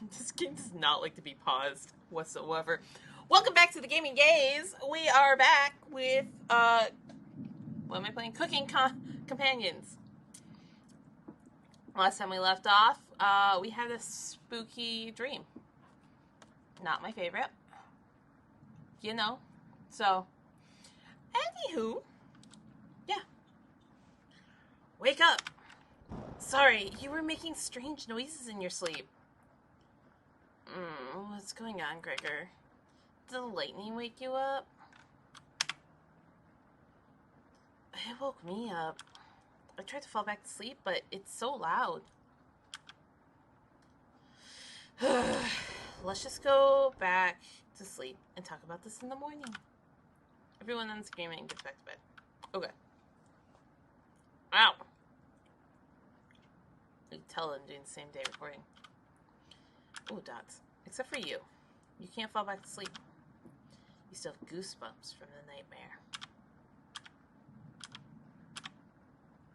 This game does not like to be paused whatsoever. Welcome back to the Gaming Gaze. We are back with, what am I playing? Cooking Companions. Last time we left off, we had a spooky dream. Not my favorite. You know. So, anywho, yeah. Wake up. Sorry, you were making strange noises in your sleep. What's going on, Gregor? Did the lightning wake you up? It woke me up. I tried to fall back to sleep, but it's so loud. Let's just go back to sleep and talk about this in the morning. Everyone on screaming gets back to bed. Okay. Ow. You tell them doing the same day recording. Ooh, dots. Except for you. You can't fall back to sleep. You still have goosebumps from the nightmare.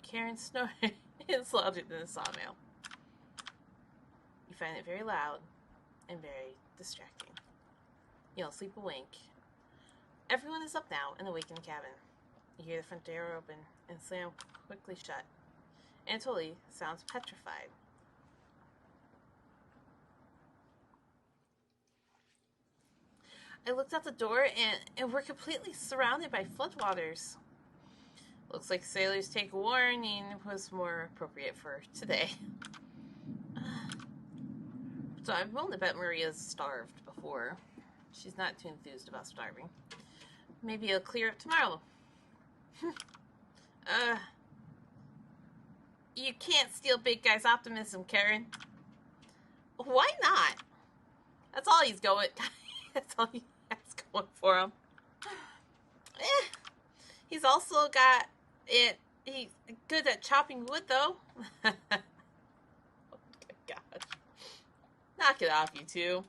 Karen snoring is louder than a sawmill. You find it very loud and very distracting. You don't sleep a wink. Everyone is up now and awake in the cabin. You hear the front door open and slam quickly shut. Anatoly sounds petrified. I looked out the door and we're completely surrounded by floodwaters. Looks like sailors take warning was more appropriate for today. So I'm willing to bet Maria's starved before. She's not too enthused about starving. Maybe it'll clear up tomorrow. You can't steal big guy's optimism, Karen. Why not? That's all he's going. That's all he has going for him. He's also got it. He's good at chopping wood, though. Oh, good gosh. Knock it off, you two.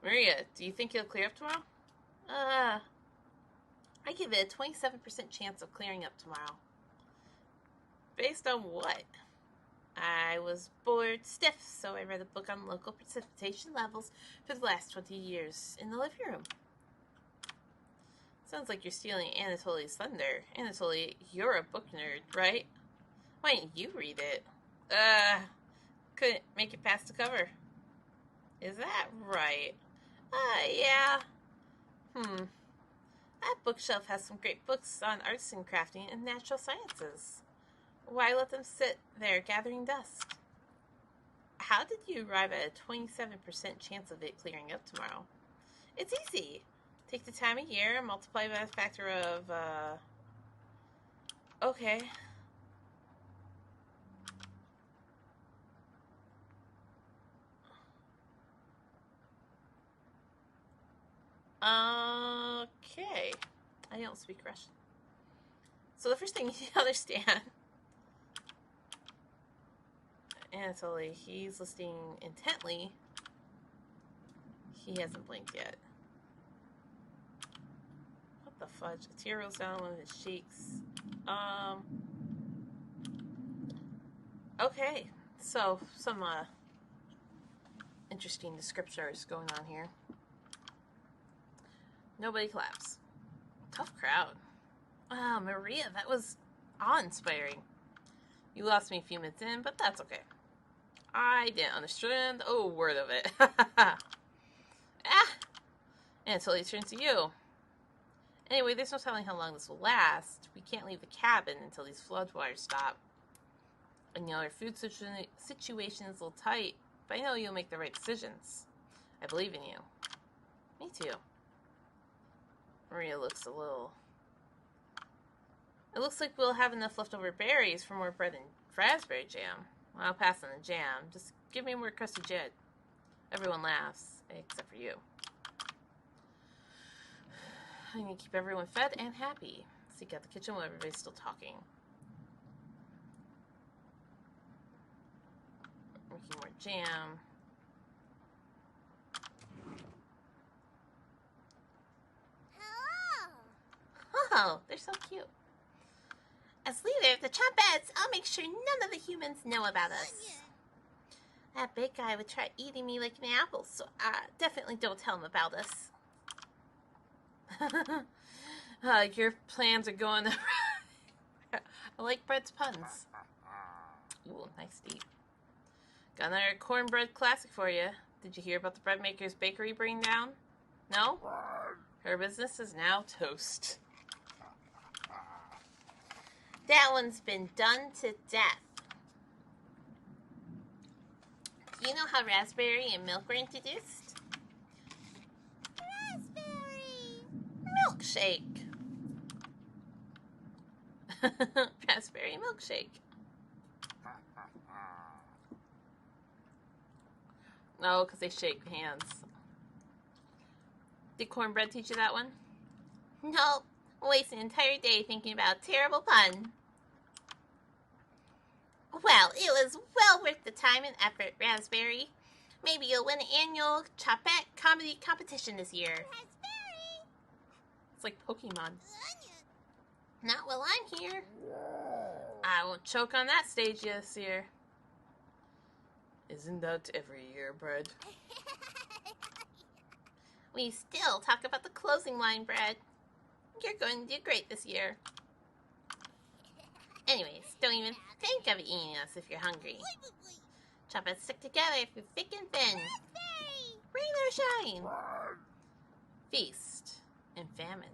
Maria, do you think it'll clear up tomorrow? I give it a 27% chance of clearing up tomorrow. Based on what? I was bored stiff, so I read a book on local precipitation levels for the last 20 years in the living room. Sounds like you're stealing Anatoly's thunder. Anatoly, you're a book nerd, right? Why didn't you read it? Couldn't make it past the cover. Is that right? Yeah. That bookshelf has some great books on artisan crafting and natural sciences. Why let them sit there gathering dust? How did you arrive at a 27% chance of it clearing up tomorrow? It's easy. Take the time of year and multiply by a factor of, okay. Okay. I don't speak Russian. So the first thing you need to understand, Anatoly, he's listening intently. He hasn't blinked yet. What the fudge? A tear rolls down one of his cheeks. Okay. So, some, interesting descriptors going on here. Nobody claps. Tough crowd. Wow, Maria, that was awe-inspiring. You lost me a few minutes in, but that's okay. I didn't understand a word of it. Until he turns to you. Anyway, there's no telling how long this will last. We can't leave the cabin until these floodwaters stop. And our food situation is a little tight, but I know you'll make the right decisions. I believe in you. Me too. Maria looks a little... It looks like we'll have enough leftover berries for more bread and raspberry jam. Well, I'll pass on the jam. Just give me more crusty jed. Everyone laughs, except for you. I need to keep everyone fed and happy. Seek out the kitchen while everybody's still talking. Making more jam. Oh, they're so cute. As leader of the Chompettes, I'll make sure none of the humans know about us. That big guy would try eating me like an apple, so definitely don't tell him about us. Your plans are going. I like Bread's puns. Ooh, nice deep. Got another cornbread classic for you. Did you hear about the bread maker's bakery burning down? No? Her business is now toast. That one's been done to death. Do you know how raspberry and milk were introduced? Raspberry milkshake. Raspberry milkshake. No, because they shake hands. Did cornbread teach you that one? Nope. Waste an entire day thinking about a terrible pun. Well, it was well worth the time and effort, Raspberry. Maybe you'll win an annual Chopette comedy competition this year. Raspberry! It's like Pokemon. Not while I'm here. I won't choke on that stage this year. Isn't that every year, Bread? We still talk about the closing line, Bread. You're going to do great this year. Anyways, don't even think of eating us if you're hungry. Chopettes stick together through thick and thin. Rain or shine. Feast and famine.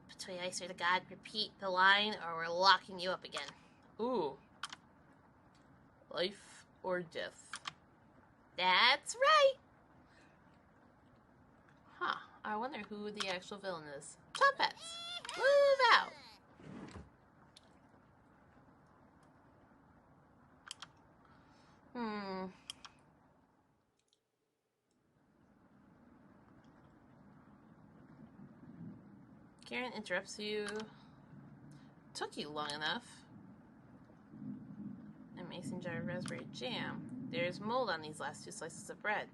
Between I swear to God, repeat the line or we're locking you up again. Ooh. Life or death. That's right. Huh. I wonder who the actual villain is. Chopettes. Move out. Karen interrupts you. Took you long enough. A mason jar of raspberry jam. There's mold on these last 2 slices of bread.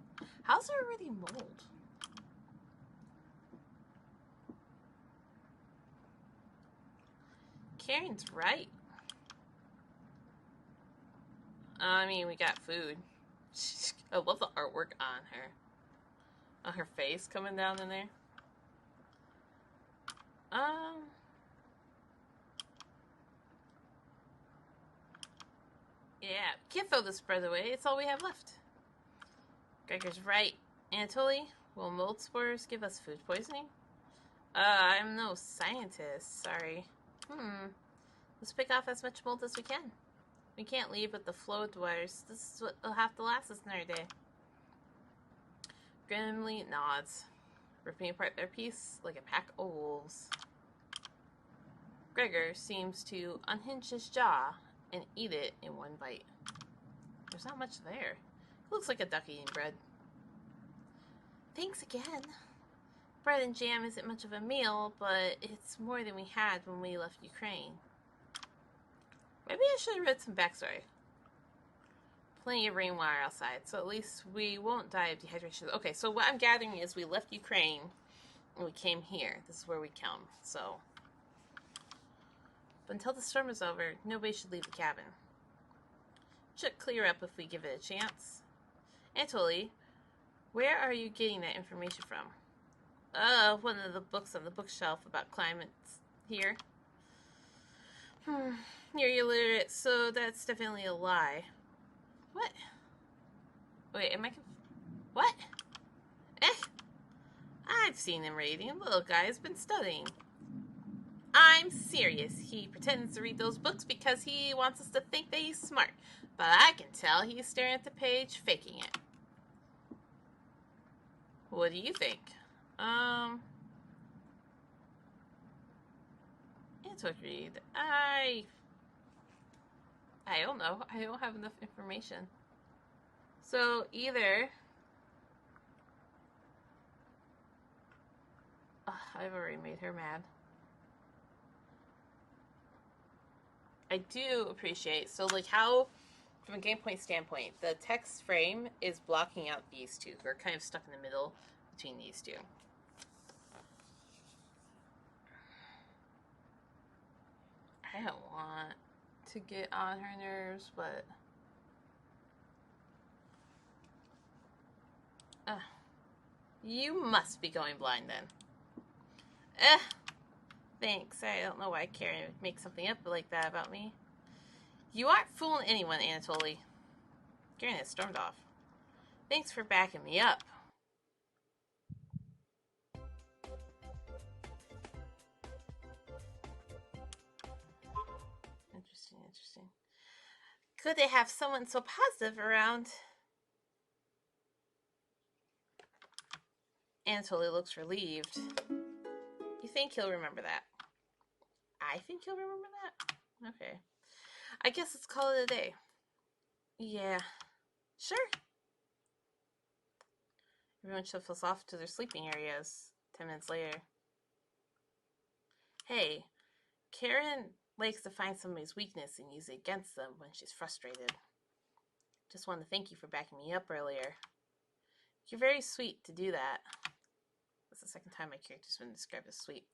How's there already mold? Karen's right. I mean, we got food. I love the artwork on her. On her face coming down in there. Yeah, can't throw this bread away. It's all we have left. Gregor's right. Anatoly, will mold spores give us food poisoning? I'm no scientist. Sorry. Let's pick off as much mold as we can. We can't leave with the flow dwellers. This is what will have to last us another day. Grimly nods, ripping apart their piece like a pack of wolves. Gregor seems to unhinge his jaw and eat it in one bite. There's not much there. It looks like a duck eating bread. Thanks again. Bread and jam isn't much of a meal, but it's more than we had when we left Ukraine. Maybe I should have read some backstory. Plenty of rainwater outside, so at least we won't die of dehydration. Okay, so what I'm gathering is we left Ukraine and we came here. This is where we come, so. But until the storm is over, nobody should leave the cabin. Should clear up if we give it a chance. Anatoly, where are you getting that information from? One of the books on the bookshelf about climates here. You're illiterate, so that's definitely a lie. What? Wait, am I... What? I've seen him reading. Little guy's been studying. I'm serious. He pretends to read those books because he wants us to think that he's smart. But I can tell he's staring at the page, faking it. What do you think? It's what read. I don't know. I don't have enough information. So either I've already made her mad. I do appreciate, so like how, from a game point standpoint, the text frame is blocking out these two. We're kind of stuck in the middle between these two. I don't want to get on her nerves, but You must be going blind then. Eh, thanks. I don't know why Karen would make something up like that about me. You aren't fooling anyone, Anatoly. Karen has stormed off. Thanks for backing me up. Interesting. Good to have someone so positive around. Anatoly looks relieved. You think he'll remember that? I think he'll remember that? Okay. I guess let's call it a day. Yeah. Sure. Everyone shuffles off to their sleeping areas. 10 minutes later. Hey, Karen likes to find somebody's weakness and use it against them when she's frustrated. Just wanted to thank you for backing me up earlier. You're very sweet to do that. That's the second time my character's been described as sweet.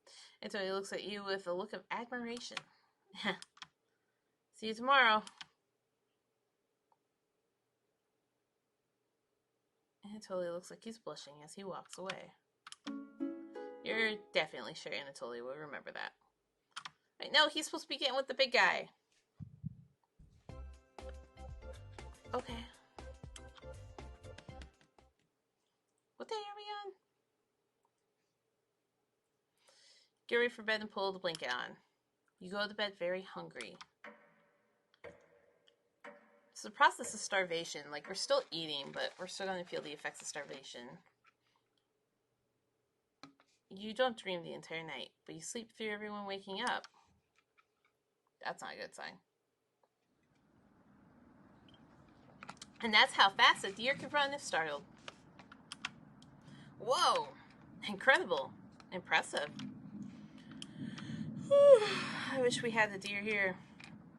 And so he looks at you with a look of admiration. See you tomorrow. Anatoly looks like he's blushing as he walks away. You're definitely sure Anatoly will remember that. Right, no, he's supposed to be getting with the big guy. Okay. What day are we on? Get ready for bed and pull the blanket on. You go to bed very hungry. It's the process of starvation. Like, we're still eating, but we're still going to feel the effects of starvation. You don't dream the entire night, but you sleep through everyone waking up. That's not a good sign. And that's how fast a deer can run if startled. Whoa! Incredible. Impressive. Whew. I wish we had the deer here.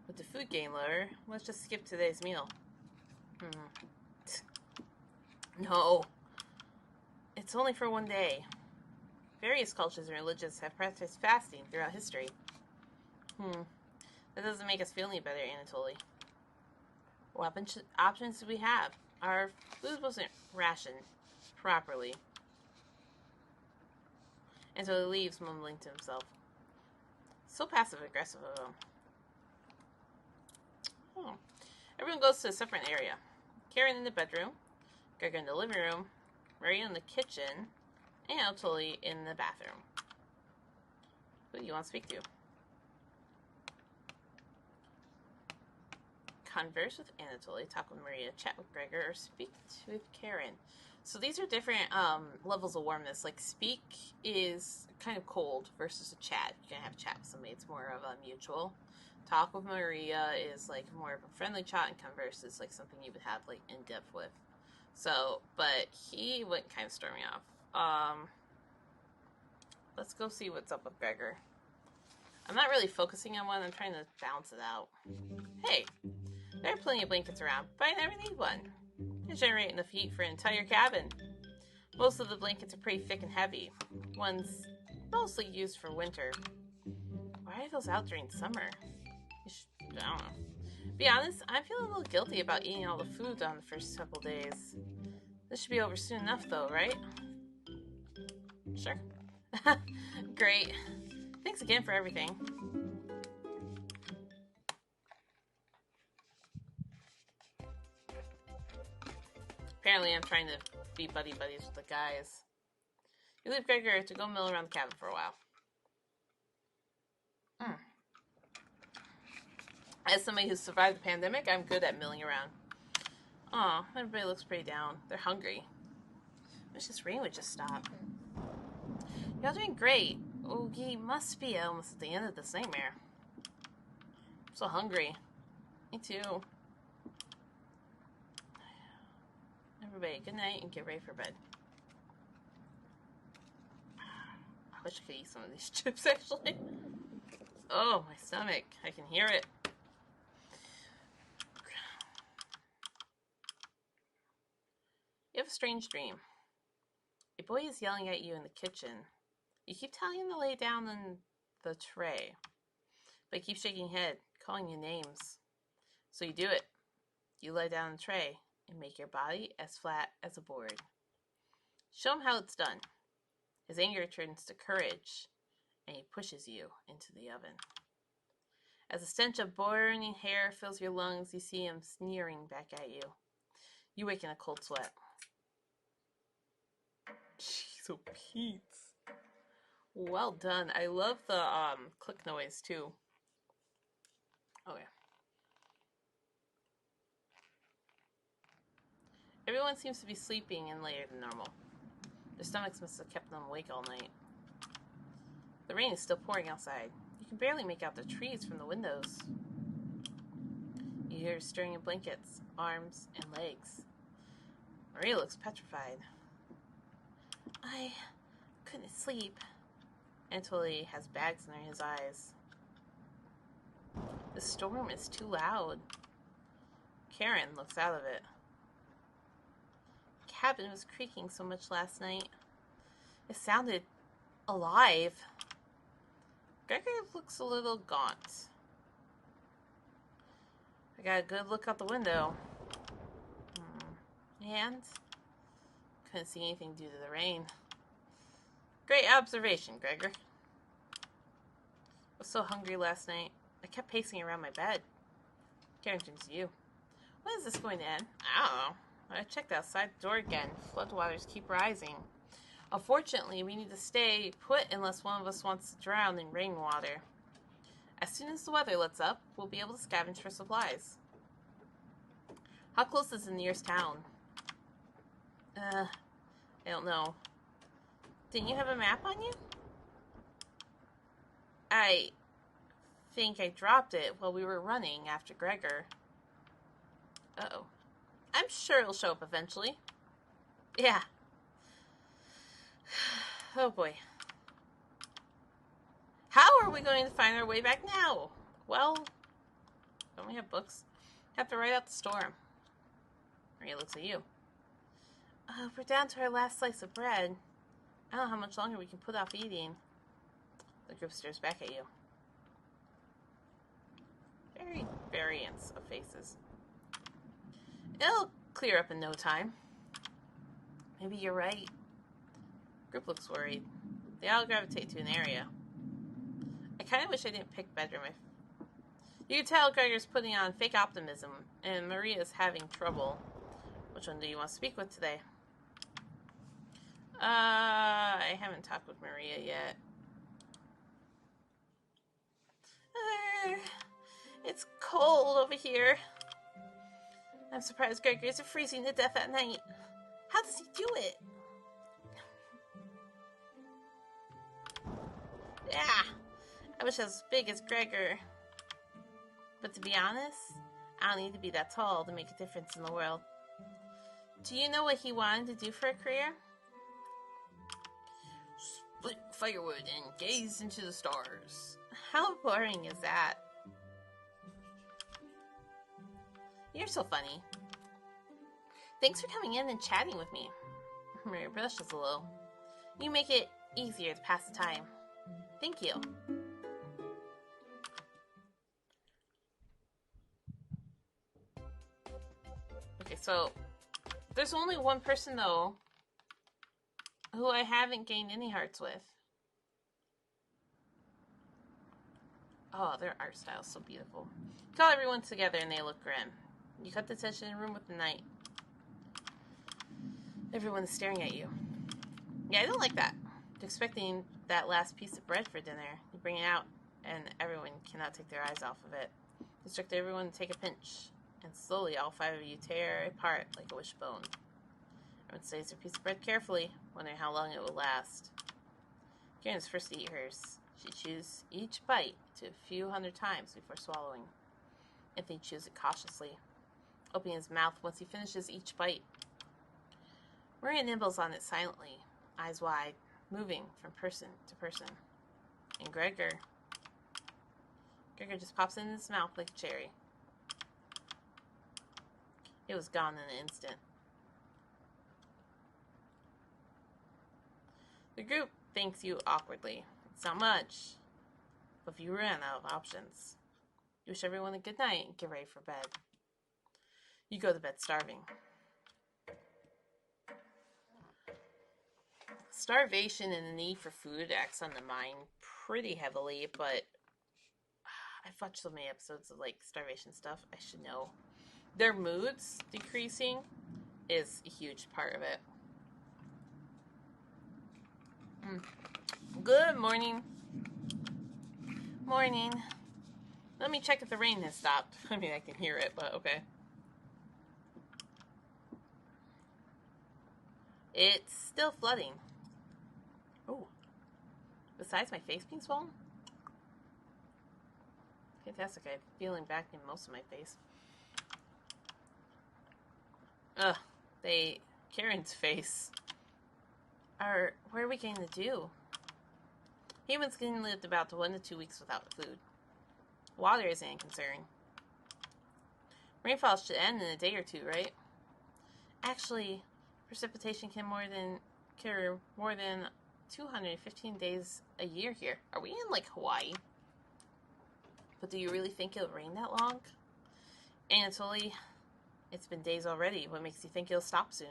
With the food gain lower, let's just skip today's meal. No. It's only for one day. Various cultures and religions have practiced fasting throughout history. That doesn't make us feel any better, Anatoly. What options do we have? Our food wasn't rationed properly. And so he leaves, mumbling to himself. So passive-aggressive of him. Everyone goes to a separate area. Karen in the bedroom, Gregor in the living room, Maria in the kitchen, and Anatoly in the bathroom. Who do you want to speak to? Converse with Anatoly, talk with Maria, chat with Gregor, or speak with Karen. So these are different levels of warmness. Like, speak is kind of cold versus a chat. You can have a chat with somebody. It's more of a mutual. Talk with Maria is like more of a friendly chat, and converse is like something you would have like in depth with. So, but he went kind of storming off. Let's go see what's up with Gregor. I'm not really focusing on one. I'm trying to balance it out. Hey, there are plenty of blankets around, but I never need one. They generate enough heat for an entire cabin. Most of the blankets are pretty thick and heavy. One's mostly used for winter. Why are those out during summer? I don't know. Be honest, I'm feeling a little guilty about eating all the food on the first couple days. This should be over soon enough, though, right? Sure. Great. Thanks again for everything. Apparently, I'm trying to be buddies with the guys. You leave Gregor to go mill around the cabin for a while. As somebody who's survived the pandemic, I'm good at milling around. Aw, everybody looks pretty down. They're hungry. I wish this rain would just stop. Y'all doing great. Oh, ye must be almost at the end of this nightmare. I'm so hungry. Me too. Everybody, good night and get ready for bed. I wish I could eat some of these chips, actually. Oh, my stomach. I can hear it. You have a strange dream. A boy is yelling at you in the kitchen. You keep telling him to lay down on the tray, but he keeps shaking your head, calling you names. So you do it. You lay down on the tray and make your body as flat as a board. Show him how it's done. His anger turns to courage, and he pushes you into the oven. As the stench of burning hair fills your lungs, you see him sneering back at you. You wake in a cold sweat. Jeez, oh Pete. Well done. I love the click noise too. Okay. Everyone seems to be sleeping in later than normal. Their stomachs must have kept them awake all night. The rain is still pouring outside. You can barely make out the trees from the windows. You hear stirring in blankets, arms, and legs. Maria looks petrified. I couldn't sleep. Anatoly has bags under his eyes. The storm is too loud. Karen looks out of it. The cabin was creaking so much last night. It sounded alive. Gregor looks a little gaunt. I got a good look out the window. And couldn't see anything due to the rain. Great observation, Gregor. I was so hungry last night. I kept pacing around my bed. Karen turns to you. When is this going to end? I don't know. I checked outside the door again. Floodwaters keep rising. Unfortunately, we need to stay put unless one of us wants to drown in rainwater. As soon as the weather lets up, we'll be able to scavenge for supplies. How close is the nearest town? I don't know. Didn't you have a map on you? I think I dropped it while we were running after Gregor. Uh-oh. I'm sure it'll show up eventually. Yeah. Oh boy. How are we going to find our way back now? Well, don't we have books? Have to write out the storm. Maria looks at you. We're down to our last slice of bread. I don't know how much longer we can put off eating. The group stares back at you. Very variants of faces. It'll clear up in no time. Maybe you're right. Group looks worried. They all gravitate to an area. I kind of wish I didn't pick bedroom. You can tell Gregor's putting on fake optimism, and Maria's having trouble. Which one do you want to speak with today? I haven't talked with Maria yet. It's cold over here. I'm surprised Gregor isn't freezing to death at night. How does he do it? Yeah, I wish I was as big as Gregor. But to be honest, I don't need to be that tall to make a difference in the world. Do you know what he wanted to do for a career? Split firewood and gaze into the stars. How boring is that? You're so funny. Thanks for coming in and chatting with me. Maria blushes a little. You make it easier to pass the time. Thank you. Okay, so there's only one person, though, who I haven't gained any hearts with. Oh, their art style is so beautiful. You call everyone together and they look grim. You cut the tension in a room with the night. Everyone is staring at you. Yeah, I don't like that. They're expecting that last piece of bread for dinner. You bring it out, and everyone cannot take their eyes off of it. You instruct everyone to take a pinch, and slowly all 5 of you tear it apart like a wishbone. Everyone studies their piece of bread carefully, wondering how long it will last. Karen is first to eat hers. She chews each bite to a few hundred times before swallowing. Anthony chews it cautiously, opening his mouth once he finishes each bite. Maria nibbles on it silently, eyes wide, moving from person to person. And Gregor just pops it in his mouth like a cherry. It was gone in an instant. The group thanks you awkwardly. It's not much, but if you ran out of options, you wish everyone a good night and get ready for bed. You go to bed starving. Starvation and the need for food acts on the mind pretty heavily, but I've watched so many episodes of like starvation stuff. I should know. Their moods decreasing is a huge part of it. Good morning. Morning. Let me check if the rain has stopped. I mean, I can hear it, but okay. It's still flooding. Oh. Besides my face being swollen? Fantastic. I'm feeling back in most of my face. Ugh. Karen's face. What are we going to do? Humans can live about 1 to 2 weeks without food. Water isn't a concern. Rainfall should end in a day or two, right? Actually, precipitation can occur more than 215 days a year here. Are we in, like, Hawaii? But do you really think it'll rain that long? Anatoly, it's been days already. What makes you think it'll stop soon?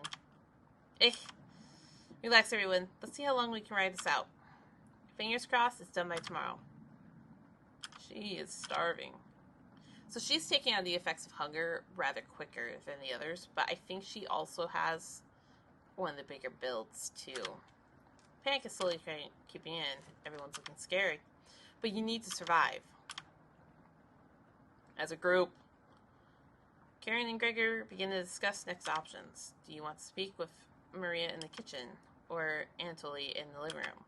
Relax, everyone. Let's see how long we can ride this out. Fingers crossed it's done by tomorrow. She is starving. So she's taking on the effects of hunger rather quicker than the others, but I think she also has one of the bigger builds, too. Panic is slowly keeping in. Everyone's looking scary. But you need to survive. As a group, Karen and Gregor begin to discuss next options. Do you want to speak with Maria in the kitchen or Anatoly in the living room?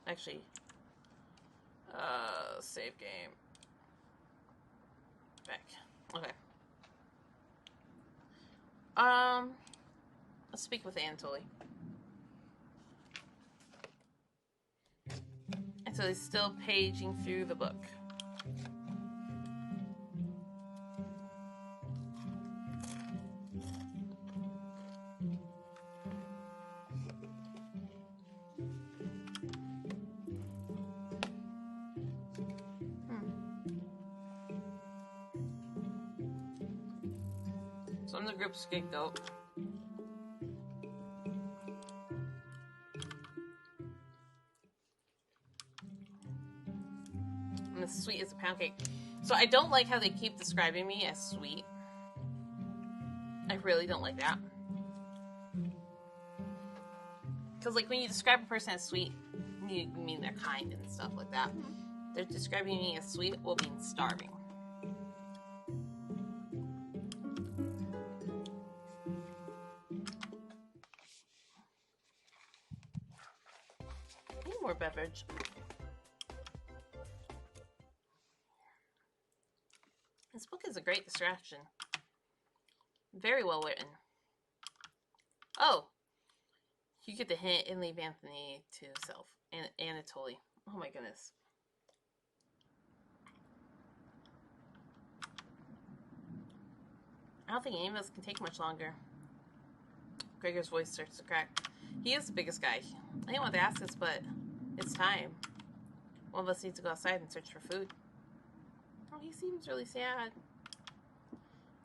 Actually, save game. Back. Okay. Let's speak with Anatoly. Anatoly's still paging through the book. So I'm the group scapegoat. I'm as sweet as a pound cake. So I don't like how they keep describing me as sweet. I really don't like that. Because, like, when you describe a person as sweet, you mean they're kind and stuff like that. They're describing me as sweet while being starving. I need more beverage. This book is a great distraction. Very well written. Oh! You get the hint and leave Anthony to himself. And Anatoly. Oh my goodness. I don't think any of us can take much longer. Gregor's voice starts to crack. He is the biggest guy. I didn't want to ask this, but it's time. One of us needs to go outside and search for food. Oh, he seems really sad.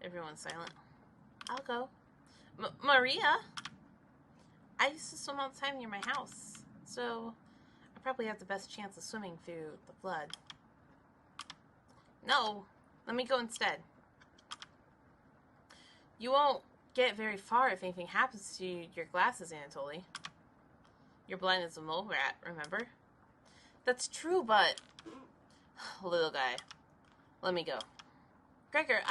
Everyone's silent. I'll go. Maria? I used to swim all the time near my house, so I probably have the best chance of swimming through the flood. No, let me go instead. You won't get very far if anything happens to your glasses, Anatoly. You're blind as a mole rat, remember? That's true, but... Little guy, let me go. Gregor,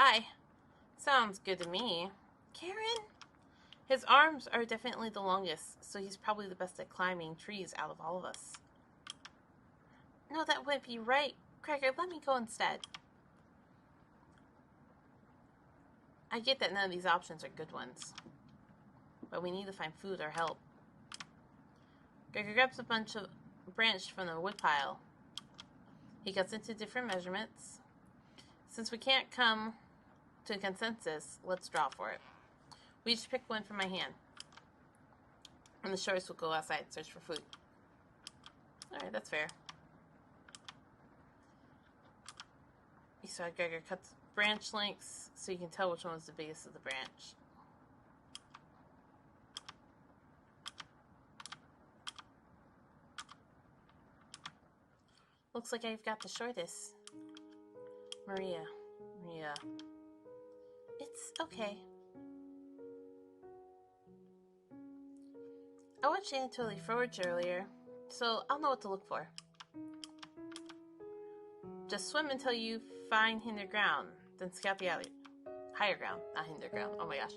sounds good to me. Karen? His arms are definitely the longest, so he's probably the best at climbing trees out of all of us. No, that wouldn't be right. Gregor, let me go instead. I get that none of these options are good ones, but we need to find food or help. Gregor grabs a branch from the woodpile. He cuts into different measurements. Since we can't come to a consensus, let's draw for it. We each pick one from my hand. And the shortest will go outside and search for food. Alright, that's fair. You saw Gregor branch links so you can tell which one was the biggest of the branch. Looks like I've got the shortest. Maria. It's okay. I watched Anatoly Forge earlier, so I'll know what to look for. Just swim until you find hinder ground, then scout the alley. Higher ground, not hinder ground. Oh my gosh.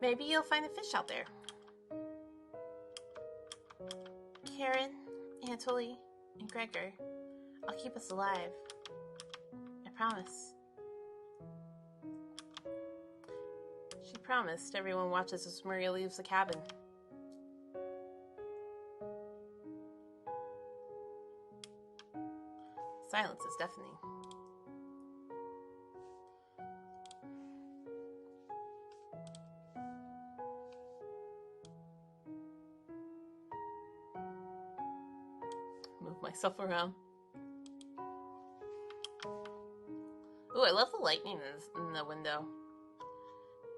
Maybe you'll find a fish out there. Karen, Anatoly, and Gregor, I'll keep us alive. I promise. She promised. Everyone watches as Maria leaves the cabin. Silence is deafening. Move myself around. Ooh, I love the lightning in the window.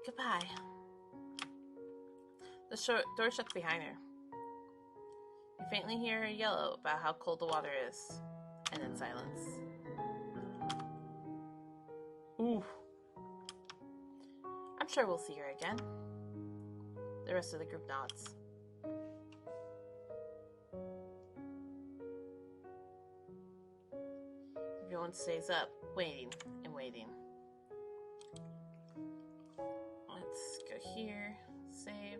Goodbye. The door shuts behind her. You faintly hear her yell about how cold the water is, and then silence. Ooh. I'm sure we'll see her again. The rest of the group nods. Everyone stays up, waiting and waiting. Let's go here, save.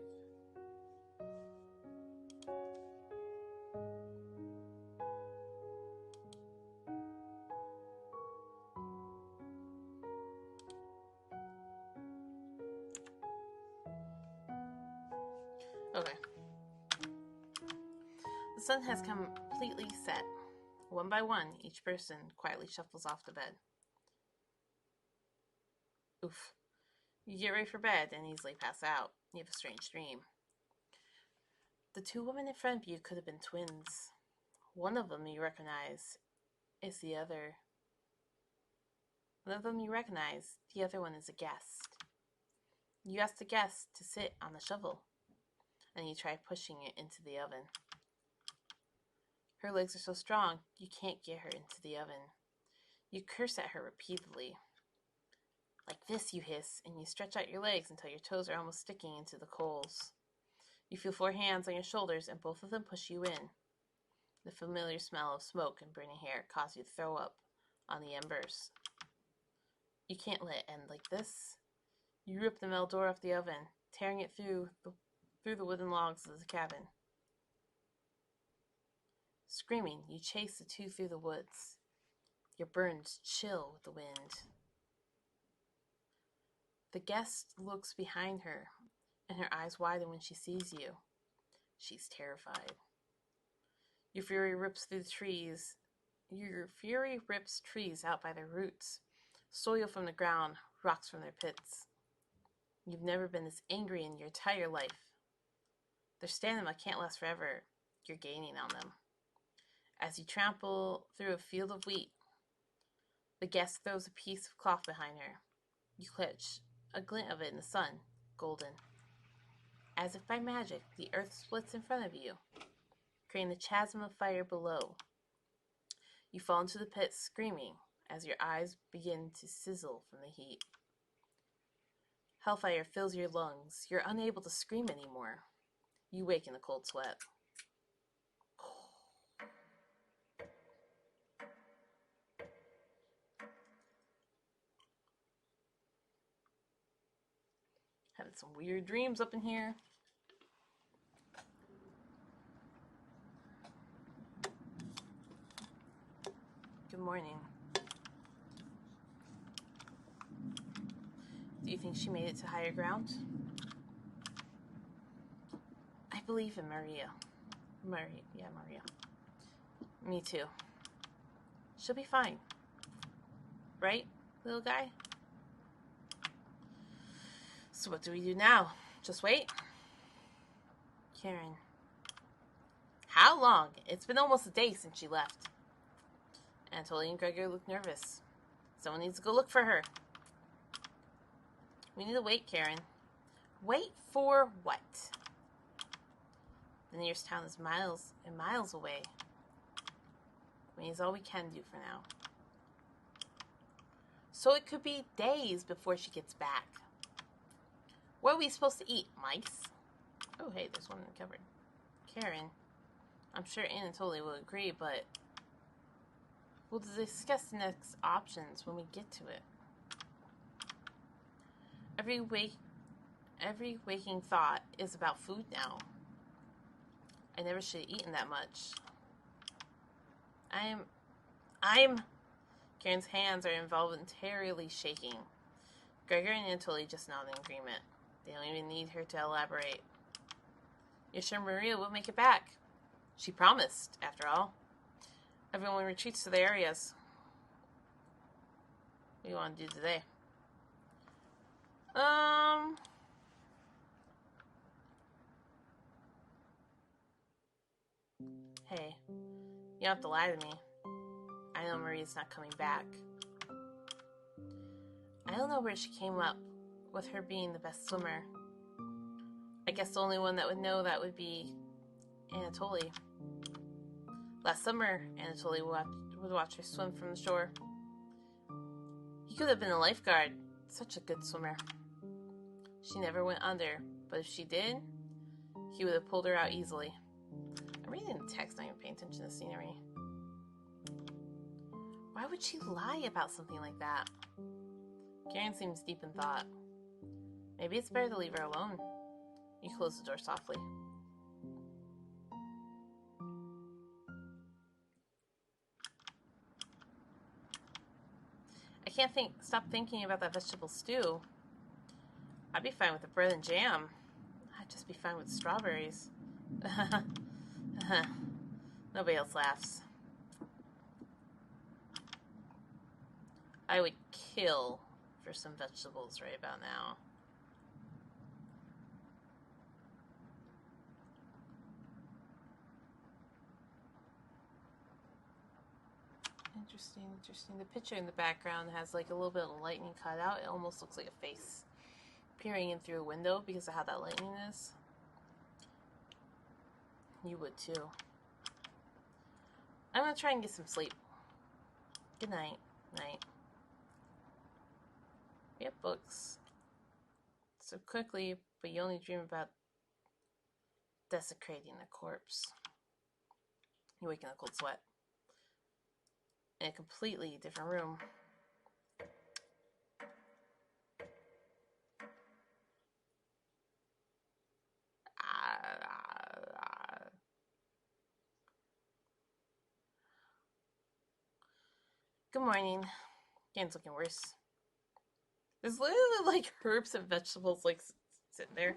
Okay. The sun has completely set. One by one, each person quietly shuffles off to bed. Oof. You get ready for bed and easily pass out. You have a strange dream. The two women in front of you could have been twins. One of them you recognize is the other. One of them you recognize, the other one is a guest. You ask the guest to sit on the shovel, and you try pushing it into the oven. Her legs are so strong, you can't get her into the oven. You curse at her repeatedly. Like this, you hiss, and you stretch out your legs until your toes are almost sticking into the coals. You feel 4 hands on your shoulders, and both of them push you in. The familiar smell of smoke and burning hair causes you to throw up on the embers. You can't let it end like this. You rip the metal door off the oven, tearing it through the wooden logs of the cabin. Screaming, you chase the two through the woods. Your burns chill with the wind. The guest looks behind her, and her eyes widen when she sees you. She's terrified. Your fury rips through the trees. Your fury rips trees out by their roots, soil from the ground, rocks from their pits. You've never been this angry in your entire life. Their stamina can't last forever. You're gaining on them. As you trample through a field of wheat, the guest throws a piece of cloth behind her. You catch a glint of it in the sun, golden. As if by magic, the earth splits in front of you, creating a chasm of fire below. You fall into the pit screaming as your eyes begin to sizzle from the heat. Hellfire fills your lungs. You're unable to scream anymore. You wake in a cold sweat. Having some weird dreams up in here. Good morning. Do you think she made it to higher ground? I believe in Maria. Maria. Me too. She'll be fine. Right, little guy? So what do we do now? Just wait? Karen. How long? It's been almost a day since she left. Anatoly and Gregor look nervous. Someone needs to go look for her. We need to wait, Karen. Wait for what? The nearest town is miles and miles away. I mean, it's all we can do for now. So it could be days before she gets back. What are we supposed to eat? Mice? Oh, hey, there's one in the cupboard. Karen, I'm sure Anatoly will agree, but we'll discuss the next options when we get to it. Every waking thought is about food now. I never should have eaten that much. Karen's hands are involuntarily shaking. Gregor and Anatoly just nod in agreement. They don't even need her to elaborate. You're sure Maria will make it back? She promised, after all. Everyone retreats to their areas. What do you want to do today? Hey, you don't have to lie to me. I know Maria's not coming back. I don't know where she came up with her being the best swimmer. I guess the only one that would know that would be Anatoly. Last summer, Anatoly would watch her swim from the shore. He could have been a lifeguard. Such a good swimmer. She never went under, but if she did, he would have pulled her out easily. I'm reading the text, not even paying attention to the scenery. Why would she lie about something like that? Karen seems deep in thought. Maybe it's better to leave her alone. You close the door softly. I can't stop thinking about that vegetable stew. I'd be fine with the bread and jam. I'd just be fine with strawberries. Nobody else laughs. I would kill for some vegetables right about now. Interesting. The picture in the background has like a little bit of lightning cut out. It almost looks like a face peering in through a window because of how that lightning is. You would too. I'm gonna try and get some sleep. Good night. Night. We have books. So quickly, but you only dream about desecrating a corpse. You wake in a cold sweat. In a completely different room. Good morning. Game's looking worse. There's literally like herbs and vegetables like sitting there.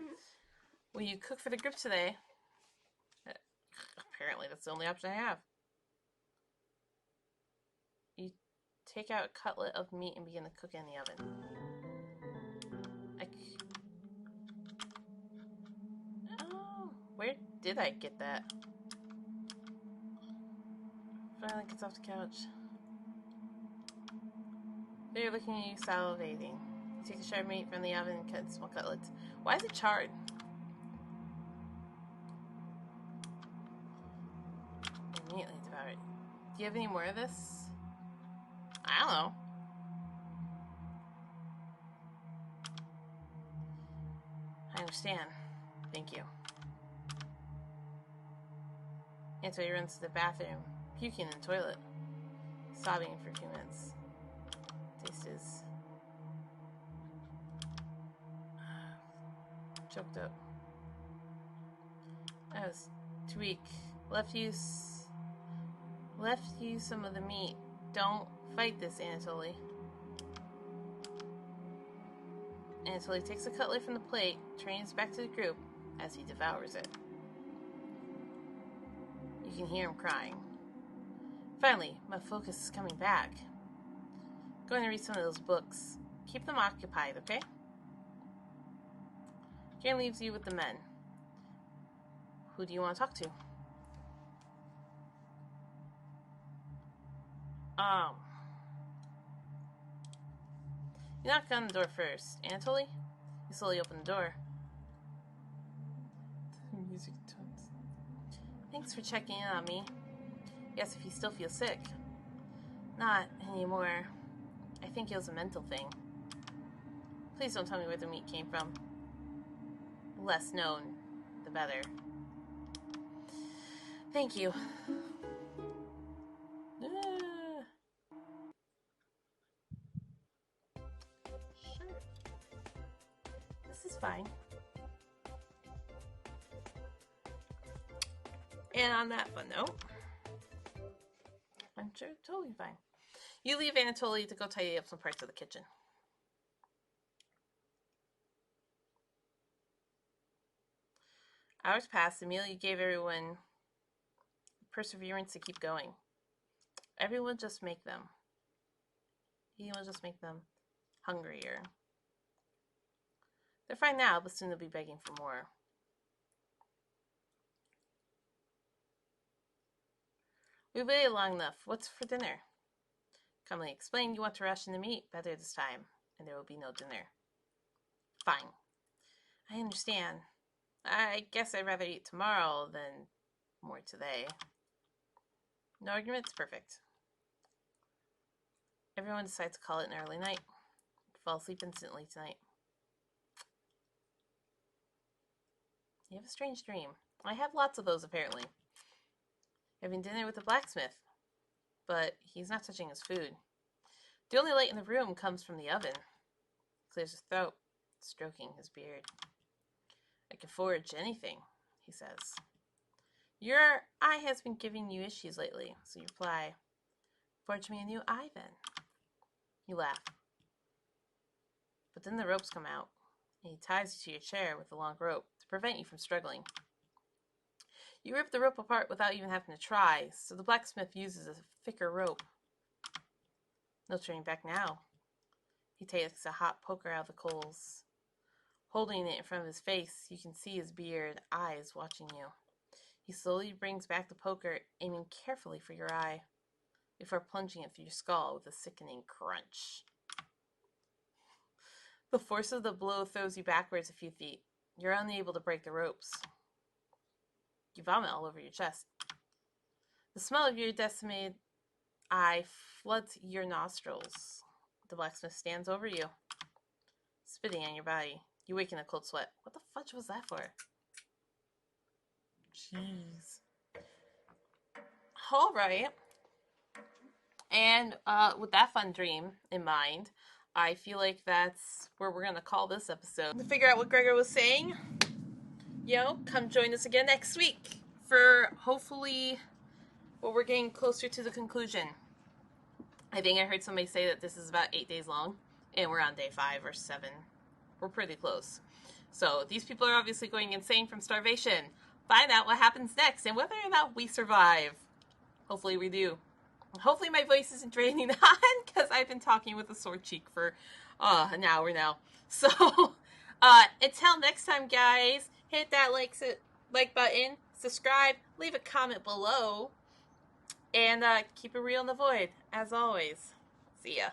Will you cook for the group today? Apparently that's the only option I have. You take out a cutlet of meat and begin to cook it in the oven. Oh, where did I get that? Finally gets off the couch. They're looking at you, salivating. You take the charred meat from the oven and cut small cutlets. Why is it charred? Immediately devour it. Do you have any more of this? I don't know. I understand. Thank you. Until he runs to the bathroom, puking in the toilet, sobbing for a few minutes. Taste is choked up. I was too weak. Left you some of the meat. Don't fight this, Anatoly. Anatoly takes a cutlet from the plate, turns back to the group as he devours it. You can hear him crying. Finally, my focus is coming back. Going to read some of those books. Keep them occupied, okay? Karen leaves you with the men. Who do you want to talk to? You knock on the door first. Anatoly? You slowly open the door. The music tones. Thanks for checking in on me. Yes, if you still feel sick. Not anymore. I think it was a mental thing. Please don't tell me where the meat came from. The less known, the better. Thank you. Sure. This is fine. And on that fun note, I'm sure totally fine. You leave Anatoly to go tidy up some parts of the kitchen. Hours passed. The meal you gave everyone perseverance to keep going. Everyone just make them. He will just make them hungrier. They're fine now, but soon they'll be begging for more. We waited long enough. What's for dinner? Calmly explained you want to ration the meat better this time, and there will be no dinner. Fine. I understand. I guess I'd rather eat tomorrow than more today. No argument's perfect. Everyone decides to call it an early night. Fall asleep instantly tonight. You have a strange dream. I have lots of those, apparently. Having dinner with the blacksmith, but he's not touching his food. The only light in the room comes from the oven. Clears his throat, stroking his beard. I can forge anything, he says. Your eye has been giving you issues lately, so you reply, forge me a new eye then. You laugh. But then the ropes come out, and he ties you to your chair with a long rope to prevent you from struggling. You rip the rope apart without even having to try, so the blacksmith uses a thicker rope. No turning back now. He takes a hot poker out of the coals. Holding it in front of his face, you can see his beard, eyes watching you. He slowly brings back the poker, aiming carefully for your eye, before plunging it through your skull with a sickening crunch. The force of the blow throws you backwards a few feet. You're unable to break the ropes. You vomit all over your chest. The smell of your decimated eye floods your nostrils. The blacksmith stands over you, spitting on your body. You wake in a cold sweat. What the fudge was that for? Jeez. Alright. And with that fun dream in mind, I feel like that's where we're going to call this episode. To figure out what Gregor was saying, come join us again next week for hopefully, we're getting closer to the conclusion. I think I heard somebody say that this is about 8 days long, and we're on day 5 or 7. We're pretty close. So these people are obviously going insane from starvation. Find out what happens next and whether or not we survive. Hopefully we do. Hopefully my voice isn't draining on, because I've been talking with a sore cheek for an hour now. So, until next time, guys, hit that like button, subscribe, leave a comment below, and keep it real in the void, as always. See ya.